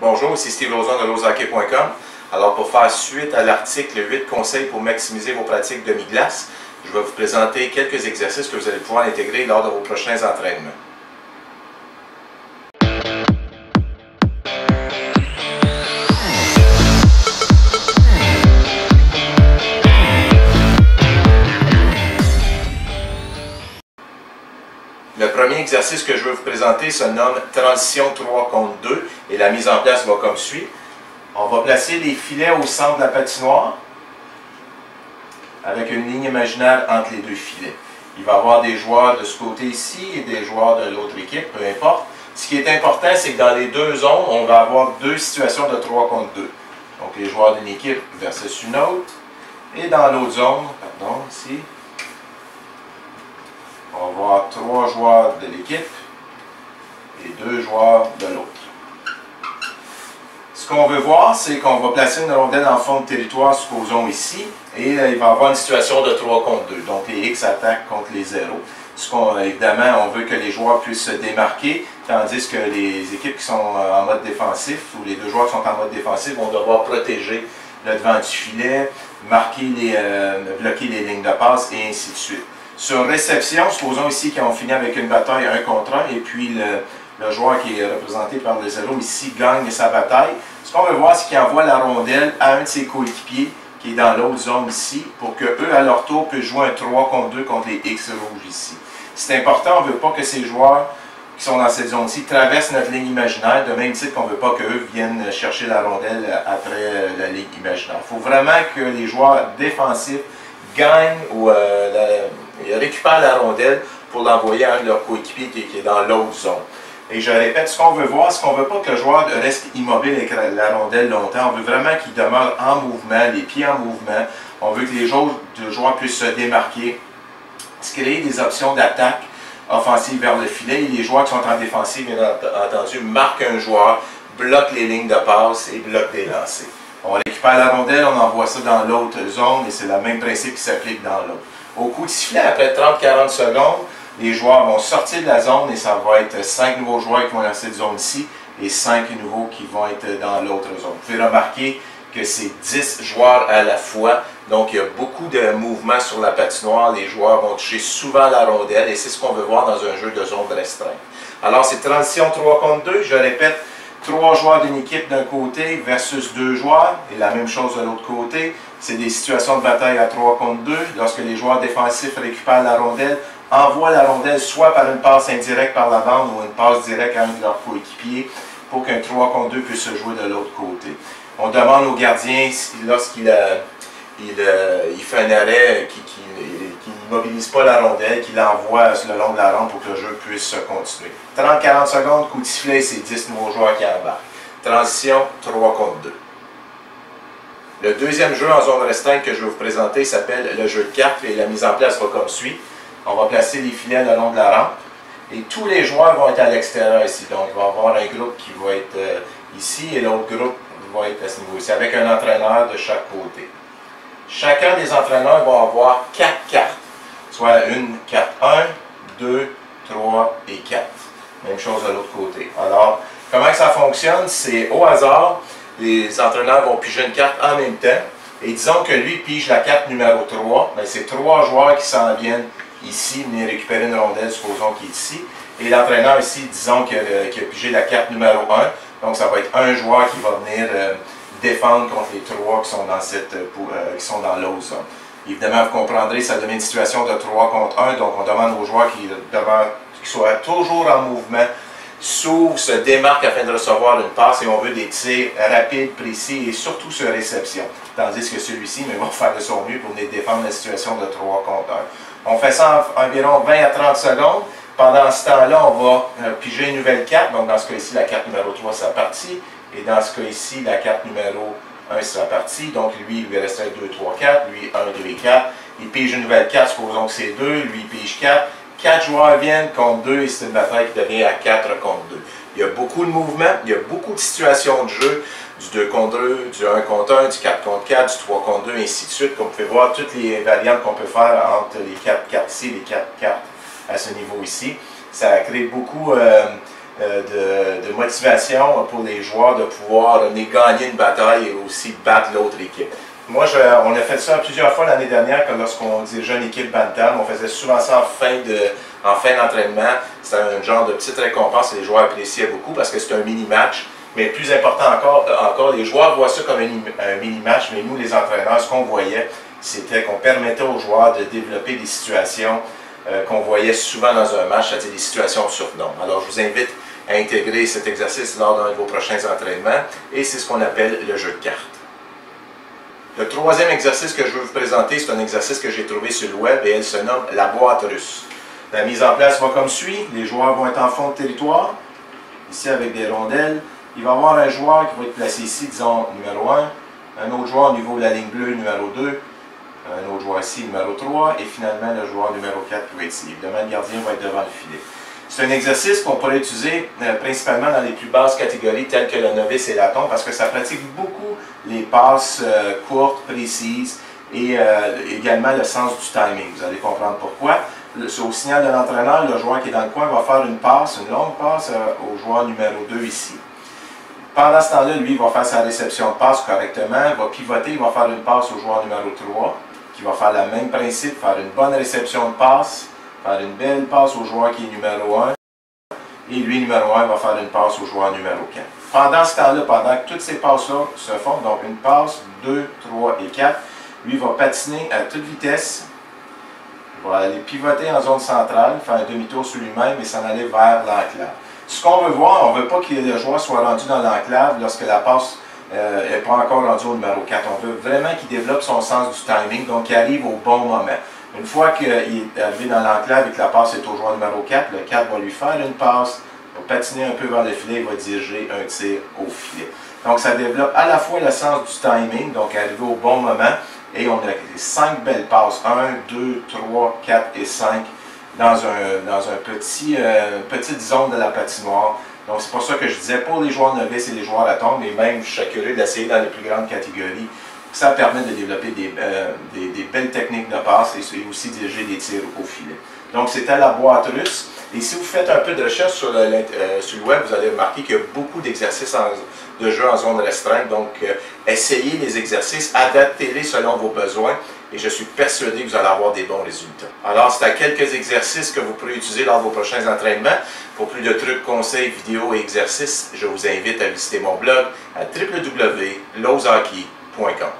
Bonjour, ici Steve Lauzon de lozhockey.com. Alors, pour faire suite à l'article 8 conseils pour maximiser vos pratiques demi-glace, je vais vous présenter quelques exercices que vous allez pouvoir intégrer lors de vos prochains entraînements. Le premier exercice que je vais vous présenter se nomme transition 3 contre 2 et la mise en place va comme suit. On va placer les filets au centre de la patinoire avec une ligne imaginaire entre les deux filets. Il va y avoir des joueurs de ce côté ici et des joueurs de l'autre équipe, peu importe. Ce qui est important, c'est que dans les deux zones, on va avoir deux situations de 3 contre 2. Donc les joueurs d'une équipe versus une autre. Et dans l'autre zone, pardon, ici, on va avoir 3 joueurs de l'équipe et 2 joueurs de l'autre. Ce qu'on veut voir, c'est qu'on va placer une rondelle en fond de territoire, supposons ici, et il va y avoir une situation de 3 contre 2. Donc les X attaquent contre les 0. Évidemment, on veut que les joueurs puissent se démarquer, tandis que les équipes qui sont en mode défensif, ou les deux joueurs qui sont en mode défensif, vont devoir protéger le devant du filet, bloquer les lignes de passe, et ainsi de suite. Sur réception, supposons ici qu'on finit avec une bataille 1 contre 1 et puis le joueur qui est représenté par le 0 ici gagne sa bataille. Ce qu'on veut voir, c'est qu'il envoie la rondelle à un de ses coéquipiers qui est dans l'autre zone ici pour qu'eux, à leur tour, puissent jouer un 3 contre 2 contre les X rouges ici. C'est important, on ne veut pas que ces joueurs qui sont dans cette zone-ci traversent notre ligne imaginaire, de même titre qu'on ne veut pas qu'eux viennent chercher la rondelle après la ligne imaginaire. Il faut vraiment que les joueurs défensifs gagnent ou récupèrent la rondelle pour l'envoyer à un de leurs coéquipiers qui est dans l'autre zone. Et je répète, ce qu'on veut voir, c'est qu'on ne veut pas que le joueur reste immobile avec la rondelle longtemps. On veut vraiment qu'il demeure en mouvement, les pieds en mouvement. On veut que les joueurs puissent se démarquer, se créer des options d'attaque offensive vers le filet. Et les joueurs qui sont en défensive, bien entendu, marquent un joueur, bloquent les lignes de passe et bloquent des lancers. On récupère la rondelle, on envoie ça dans l'autre zone et c'est le même principe qui s'applique dans l'autre. Au coup de sifflet, après 30-40 secondes, les joueurs vont sortir de la zone et ça va être 5 nouveaux joueurs qui vont dans cette zone-ci et 5 nouveaux qui vont être dans l'autre zone. Vous pouvez remarquer que c'est 10 joueurs à la fois, donc il y a beaucoup de mouvements sur la patinoire. Les joueurs vont toucher souvent la rondelle et c'est ce qu'on veut voir dans un jeu de zone restreinte. Alors c'est transition 3 contre 2, je répète, 3 joueurs d'une équipe d'un côté versus 2 joueurs, et la même chose de l'autre côté. C'est des situations de bataille à 3 contre 2. Lorsque les joueurs défensifs récupèrent la rondelle, envoient la rondelle soit par une passe indirecte par la bande ou une passe directe à un de leurs coéquipiers pour qu'un 3 contre 2 puisse se jouer de l'autre côté. On demande au gardien, lorsqu'il fait un arrêt, qu'il n'immobilise pas la rondelle, qu'il l'envoie le long de la rampe pour que le jeu puisse continuer. 30-40 secondes, coup de sifflet, c'est 10 nouveaux joueurs qui embarquent. Transition 3 contre 2. Le deuxième jeu en zone restreinte que je vais vous présenter s'appelle le jeu de cartes et la mise en place va comme suit. On va placer les filets le long de la rampe et tous les joueurs vont être à l'extérieur ici. Donc il va y avoir un groupe qui va être ici et l'autre groupe va être à ce niveau-ci avec un entraîneur de chaque côté. Chacun des entraîneurs va avoir 4 cartes, soit une carte 1, 2, 3 et 4. Même chose de l'autre côté. Alors, comment ça fonctionne? C'est au hasard, les entraîneurs vont piger une carte en même temps. Et disons que lui pige la carte numéro 3, ben c'est 3 joueurs qui s'en viennent ici, venir récupérer une rondelle, supposons qu'il est ici. Et l'entraîneur ici, disons qu'il a pigé la carte numéro 1. Donc ça va être un joueur qui va venir défendre contre les 3 qui sont dans l'autre zone. Évidemment, vous comprendrez, ça devient une situation de 3 contre 1. Donc on demande aux joueurs qui soient toujours en mouvement, s'ouvrent, se démarquent afin de recevoir une passe et on veut des tirs rapides, précis et surtout sur réception. Tandis que celui-ci va faire de son mieux pour venir défendre la situation de 3 contre 1. On fait ça en environ 20 à 30 secondes. Pendant ce temps-là, on va piger une nouvelle carte. Donc dans ce cas-ci, la carte numéro 3 sera partie. Et dans ce cas-ci, la carte numéro 1 sera partie. Donc lui, il lui resterait 2, 3, 4. Lui, 1, 2 et 4. Il pige une nouvelle carte, supposons que c'est 2. Lui, il pige 4. 4 joueurs viennent contre 2 et c'est une bataille qui devient à 4 contre 2. Il y a beaucoup de mouvements, il y a beaucoup de situations de jeu, du 2 contre 2, du 1 contre 1, du 4 contre 4, du 3 contre 2, et ainsi de suite. Comme vous pouvez voir, toutes les variantes qu'on peut faire entre les 4 cartes ici et les 4 cartes à ce niveau ici. Ça crée beaucoup de motivation pour les joueurs de pouvoir gagner une bataille et aussi battre l'autre équipe. Moi, on a fait ça plusieurs fois l'année dernière, lorsqu'on dirigeait une équipe Bantam. On faisait souvent ça en fin d'entraînement. C'était un genre de petite récompense et les joueurs appréciaient beaucoup parce que c'est un mini-match. Mais le plus important encore, les joueurs voient ça comme un mini-match, mais nous, les entraîneurs, ce qu'on voyait, c'était qu'on permettait aux joueurs de développer des situations qu'on voyait souvent dans un match, c'est-à-dire des situations surnombre. Alors, je vous invite à intégrer cet exercice lors d'un de vos prochains entraînements, et c'est ce qu'on appelle le jeu de cartes. Le troisième exercice que je veux vous présenter, c'est un exercice que j'ai trouvé sur le web, et elle se nomme la boîte russe. La mise en place va comme suit. Les joueurs vont être en fond de territoire, ici avec des rondelles. Il va y avoir un joueur qui va être placé ici, disons numéro 1, un autre joueur au niveau de la ligne bleue, numéro 2, un autre joueur ici, numéro 3, et finalement le joueur numéro 4 qui va être ici. Évidemment, le gardien va être devant le filet. C'est un exercice qu'on pourrait utiliser principalement dans les plus basses catégories telles que le novice et l'aton, parce que ça pratique beaucoup les passes courtes, précises, et également le sens du timing. Vous allez comprendre pourquoi. Au signal de l'entraîneur, le joueur qui est dans le coin va faire une passe, une longue passe au joueur numéro 2 ici. Pendant ce temps-là, lui, il va faire sa réception de passe correctement, il va pivoter, il va faire une passe au joueur numéro 3, qui va faire le même principe, faire une bonne réception de passe, faire une belle passe au joueur qui est numéro 1, et lui, numéro 1, va faire une passe au joueur numéro 4. Pendant ce temps-là, pendant que toutes ces passes-là se font, donc une passe, 2, 3 et 4, lui va patiner à toute vitesse, il va aller pivoter en zone centrale, faire un demi-tour sur lui-même et s'en aller vers l'enclave. Ce qu'on veut voir, on ne veut pas que le joueur soit rendu dans l'enclave lorsque la passe n'est pas encore rendue au numéro 4. On veut vraiment qu'il développe son sens du timing, donc qu'il arrive au bon moment. Une fois qu'il est arrivé dans l'enclave et que la passe est au joueur numéro 4, le 4 va lui faire une passe, va patiner un peu vers le filet et va diriger un tir au filet. Donc ça développe à la fois le sens du timing, donc arriver au bon moment, et on a 5 belles passes, 1, 2, 3, 4 et 5, dans une petite zone de la patinoire. Donc c'est pour ça que je disais, pour les joueurs novices et les joueurs à tombe, mais même je serais curieux d'essayer dans les plus grandes catégories, ça permet de développer des belles techniques de passe et aussi diriger des tirs au filet. Donc c'était la boîte russe. Et si vous faites un peu de recherche sur le web, vous allez remarquer qu'il y a beaucoup d'exercices de jeu en zone restreinte. Donc essayez les exercices, adaptez-les selon vos besoins. Et je suis persuadé que vous allez avoir des bons résultats. Alors, c'est à quelques exercices que vous pourrez utiliser lors de vos prochains entraînements. Pour plus de trucs, conseils, vidéos et exercices, je vous invite à visiter mon blog à www.loshockey.com.